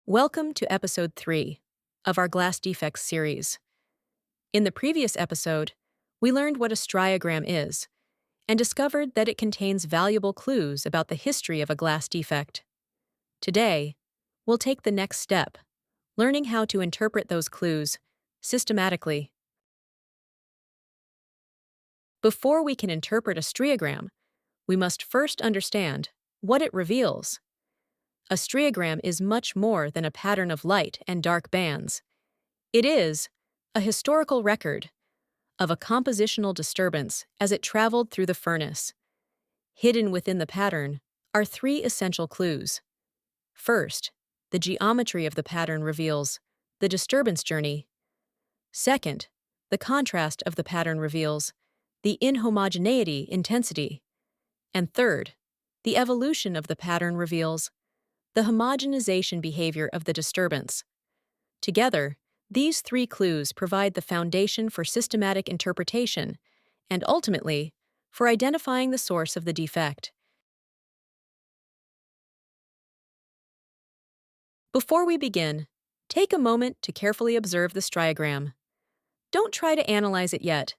Welcome to episode 3 of our Glass Defects series. In the previous episode, we learned what a striagram is and discovered that it contains valuable clues about the history of a glass defect. Today, we'll take the next step, learning how to interpret those clues systematically. Before we can interpret a striagram, we must first understand what it reveals. A striagram is much more than a pattern of light and dark bands. It is a historical record of a compositional disturbance as it traveled through the furnace. Hidden within the pattern are three essential clues. First, the geometry of the pattern reveals the disturbance journey. Second, the contrast of the pattern reveals the inhomogeneity intensity. And third, the evolution of the pattern reveals the homogenization behavior of the disturbance. Together, these three clues provide the foundation for systematic interpretation and, ultimately, for identifying the source of the defect. Before we begin, take a moment to carefully observe the striagram. Don't try to analyze it yet.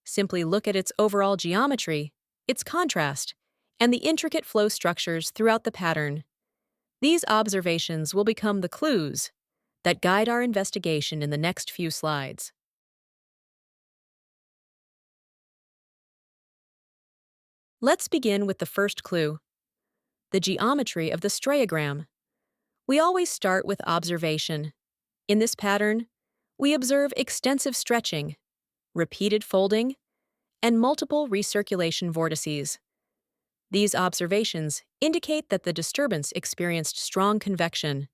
Simply look at its overall geometry, its contrast, and the intricate flow structures throughout the pattern. These observations will become the clues that guide our investigation in the next few slides. Let's begin with the first clue, the geometry of the striagram. We always start with observation. In this pattern, we observe extensive stretching, repeated folding, and multiple recirculation vortices. These observations indicate that the disturbance experienced strong convection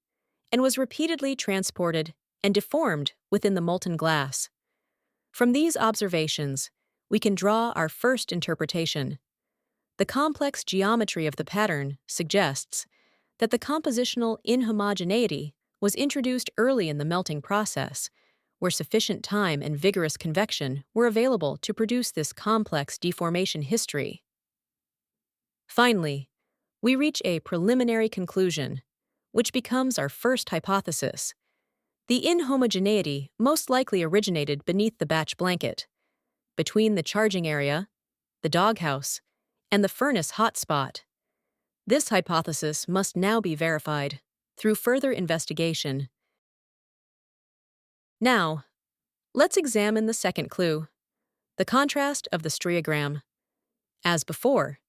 and was repeatedly transported and deformed within the molten glass. From these observations, we can draw our first interpretation. The complex geometry of the pattern suggests that the compositional inhomogeneity was introduced early in the melting process, where sufficient time and vigorous convection were available to produce this complex deformation history. Finally, we reach a preliminary conclusion, which becomes our first hypothesis. The inhomogeneity most likely originated beneath the batch blanket, between the charging area, the doghouse, and the furnace hotspot. This hypothesis must now be verified through further investigation. Now, let's examine the second clue, the contrast of the striagram. As before,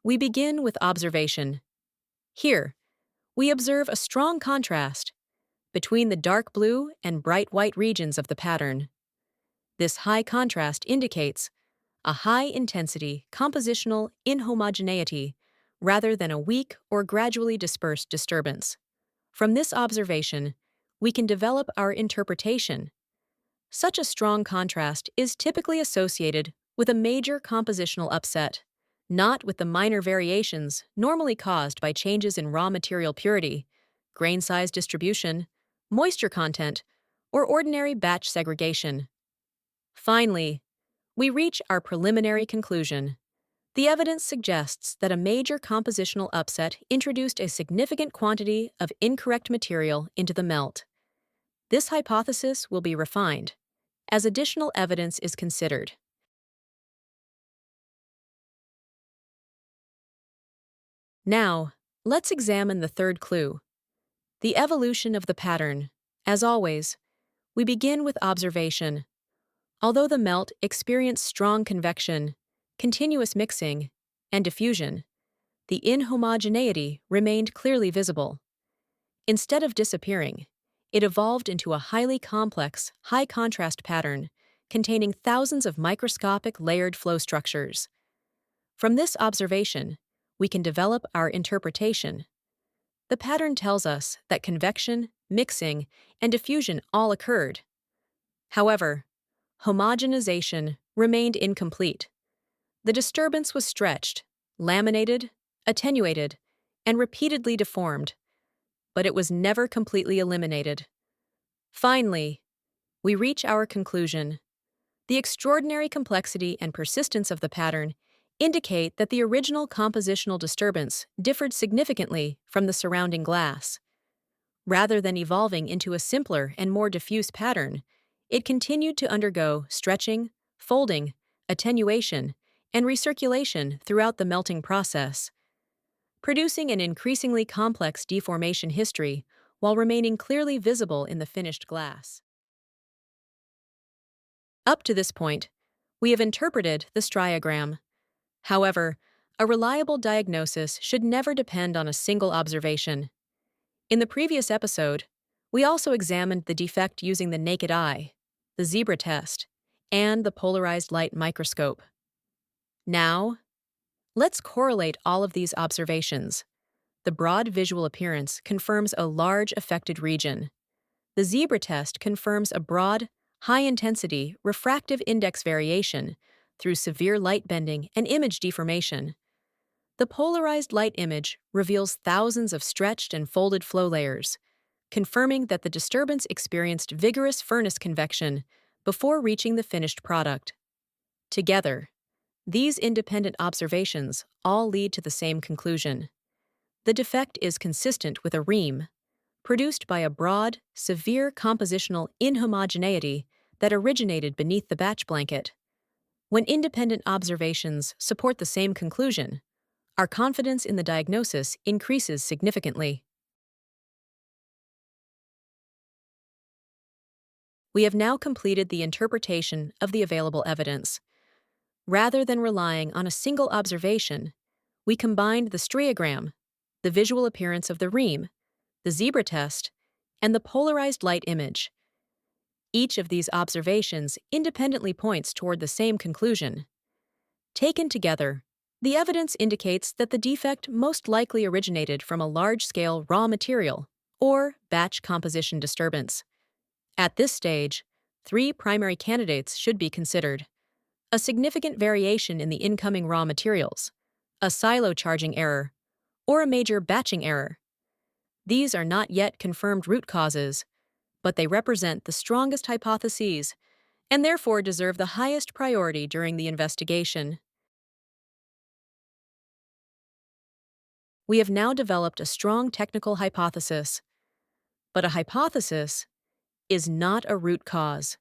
we begin with observation. Here, we observe a strong contrast between the dark blue and bright white regions of the pattern. This high contrast indicates a high-intensity compositional inhomogeneity rather than a weak or gradually dispersed disturbance. From this observation, we can develop our interpretation. Such a strong contrast is typically associated with a major compositional upset, not with the minor variations normally caused by changes in raw material purity, grain size distribution, moisture content, or ordinary batch segregation. Finally, we reach our preliminary conclusion. The evidence suggests that a major compositional upset introduced a significant quantity of incorrect material into the melt. This hypothesis will be refined as additional evidence is considered. Now, let's examine the third clue, the evolution of the pattern. As always, we begin with observation. Although the melt experienced strong convection, continuous mixing, and diffusion, the inhomogeneity remained clearly visible. Instead of disappearing, it evolved into a highly complex, high-contrast pattern containing thousands of microscopic layered flow structures. From this observation, we can develop our interpretation. The pattern tells us that convection, mixing, and diffusion all occurred. However, homogenization remained incomplete. The disturbance was stretched, laminated, attenuated, and repeatedly deformed, but it was never completely eliminated. Finally, we reach our conclusion. The extraordinary complexity and persistence of the pattern indicate that the original compositional disturbance differed significantly from the surrounding glass. Rather than evolving into a simpler and more diffuse pattern, it continued to undergo stretching, folding, attenuation, and recirculation throughout the melting process, producing an increasingly complex deformation history while remaining clearly visible in the finished glass. Up to this point, we have interpreted the striagram. However, a reliable diagnosis should never depend on a single observation. In the previous episode, we also examined the defect using the naked eye, the zebra test, and the polarized light microscope. Now, let's correlate all of these observations. The broad visual appearance confirms a large affected region. The zebra test confirms a broad, high-intensity refractive index variation through severe light bending and image deformation. The polarized light image reveals thousands of stretched and folded flow layers, confirming that the disturbance experienced vigorous furnace convection before reaching the finished product. Together, these independent observations all lead to the same conclusion. The defect is consistent with a ream, produced by a broad, severe compositional inhomogeneity that originated beneath the batch blanket. When independent observations support the same conclusion, our confidence in the diagnosis increases significantly. We have now completed the interpretation of the available evidence. Rather than relying on a single observation, we combined the striagram, the visual appearance of the ream, the zebra test, and the polarized light image. Each of these observations independently points toward the same conclusion. Taken together, the evidence indicates that the defect most likely originated from a large-scale raw material or batch composition disturbance. At this stage, 3 primary candidates should be considered: a significant variation in the incoming raw materials, a silo charging error, or a major batching error. These are not yet confirmed root causes, but they represent the strongest hypotheses and therefore deserve the highest priority during the investigation. We have now developed a strong technical hypothesis, but a hypothesis is not a root cause.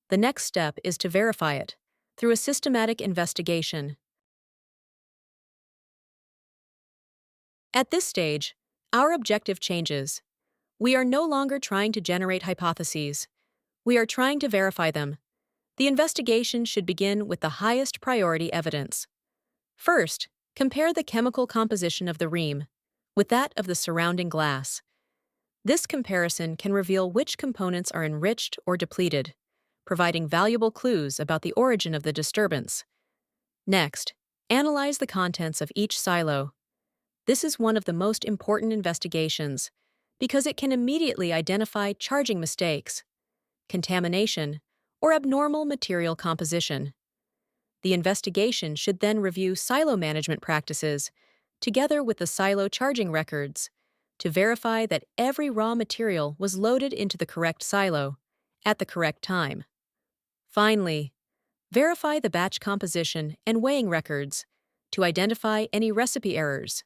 The next step is to verify it through a systematic investigation. At this stage, our objective changes. We are no longer trying to generate hypotheses. We are trying to verify them. The investigation should begin with the highest priority evidence. First, compare the chemical composition of the ream with that of the surrounding glass. This comparison can reveal which components are enriched or depleted, providing valuable clues about the origin of the disturbance. Next, analyze the contents of each silo. This is one of the most important investigations because it can immediately identify charging mistakes, contamination, or abnormal material composition. The investigation should then review silo management practices together with the silo charging records to verify that every raw material was loaded into the correct silo at the correct time. Finally, verify the batch composition and weighing records to identify any recipe errors,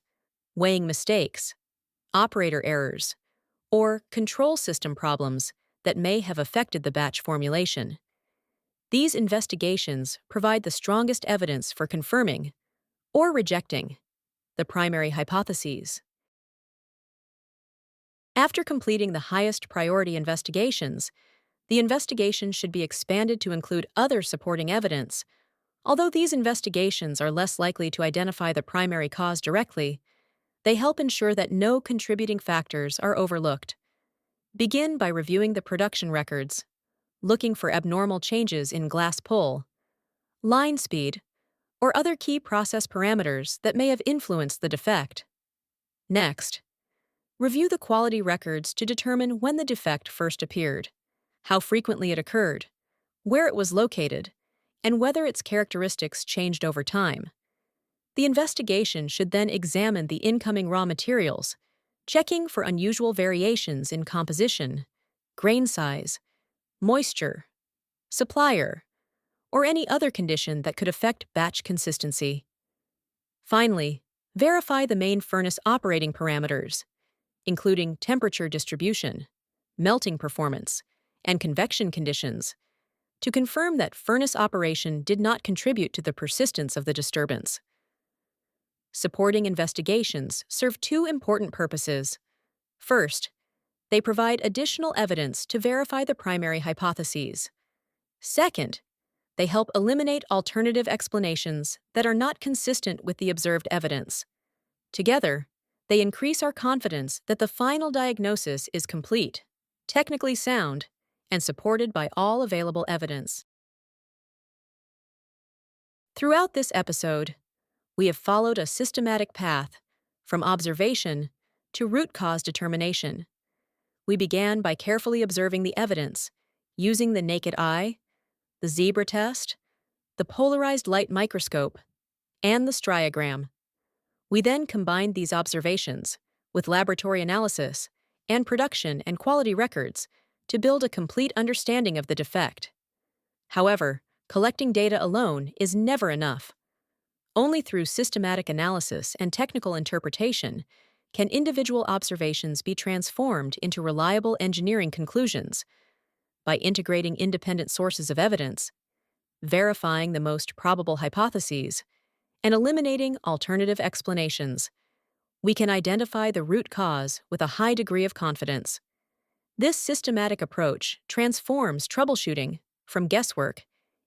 weighing mistakes, operator errors, or control system problems that may have affected the batch formulation. These investigations provide the strongest evidence for confirming or rejecting the primary hypotheses. After completing the highest priority investigations, the investigation should be expanded to include other supporting evidence. Although these investigations are less likely to identify the primary cause directly, they help ensure that no contributing factors are overlooked. Begin by reviewing the production records, looking for abnormal changes in glass pull, line speed, or other key process parameters that may have influenced the defect. Next, review the quality records to determine when the defect first appeared, how frequently it occurred, where it was located, and whether its characteristics changed over time. The investigation should then examine the incoming raw materials, checking for unusual variations in composition, grain size, moisture, supplier, or any other condition that could affect batch consistency. Finally, verify the main furnace operating parameters, including temperature distribution, melting performance, and convection conditions, to confirm that furnace operation did not contribute to the persistence of the disturbance. Supporting investigations serve two important purposes. First, they provide additional evidence to verify the primary hypotheses. Second, they help eliminate alternative explanations that are not consistent with the observed evidence. Together, they increase our confidence that the final diagnosis is complete, technically sound, and supported by all available evidence. Throughout this episode, we have followed a systematic path from observation to root cause determination. We began by carefully observing the evidence, using the naked eye, the zebra test, the polarized light microscope, and the striagram. We then combined these observations with laboratory analysis and production and quality records to build a complete understanding of the defect. However, collecting data alone is never enough. Only through systematic analysis and technical interpretation can individual observations be transformed into reliable engineering conclusions. By integrating independent sources of evidence, verifying the most probable hypotheses, and eliminating alternative explanations, we can identify the root cause with a high degree of confidence. This systematic approach transforms troubleshooting from guesswork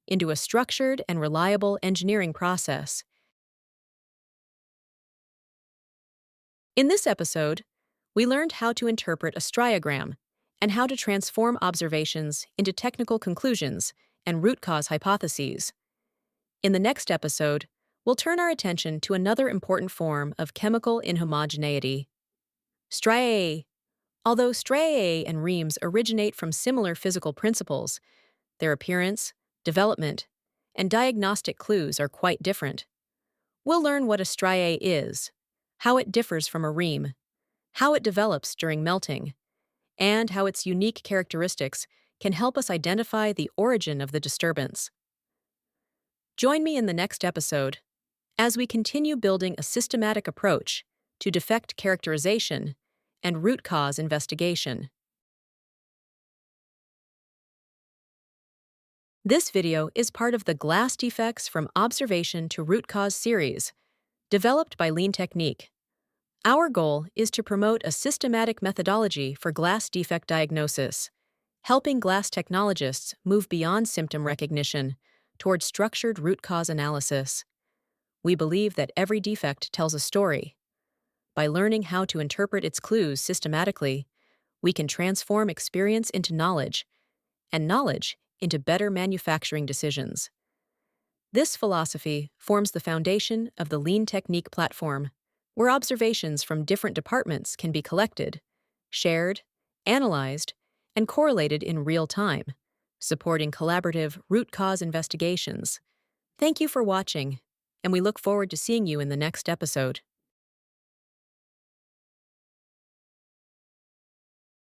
into a structured and reliable engineering process. In this episode, we learned how to interpret a striagram and how to transform observations into technical conclusions and root cause hypotheses. In the next episode, we'll turn our attention to another important form of chemical inhomogeneity. Striae. Although striae and reams originate from similar physical principles, their appearance, development, and diagnostic clues are quite different. We'll learn what a striae is, how it differs from a ream, how it develops during melting, and how its unique characteristics can help us identify the origin of the disturbance. Join me in the next episode as we continue building a systematic approach to defect characterization and root cause investigation. This video is part of the Glass Defects from Observation to Root Cause series, developed by Lean Technique. Our goal is to promote a systematic methodology for glass defect diagnosis, helping glass technologists move beyond symptom recognition toward structured root cause analysis. We believe that every defect tells a story. By learning how to interpret its clues systematically, we can transform experience into knowledge, and knowledge into better manufacturing decisions. This philosophy forms the foundation of the Lean Technique platform, where observations from different departments can be collected, shared, analyzed, and correlated in real time, supporting collaborative root cause investigations. Thank you for watching, and we look forward to seeing you in the next episode.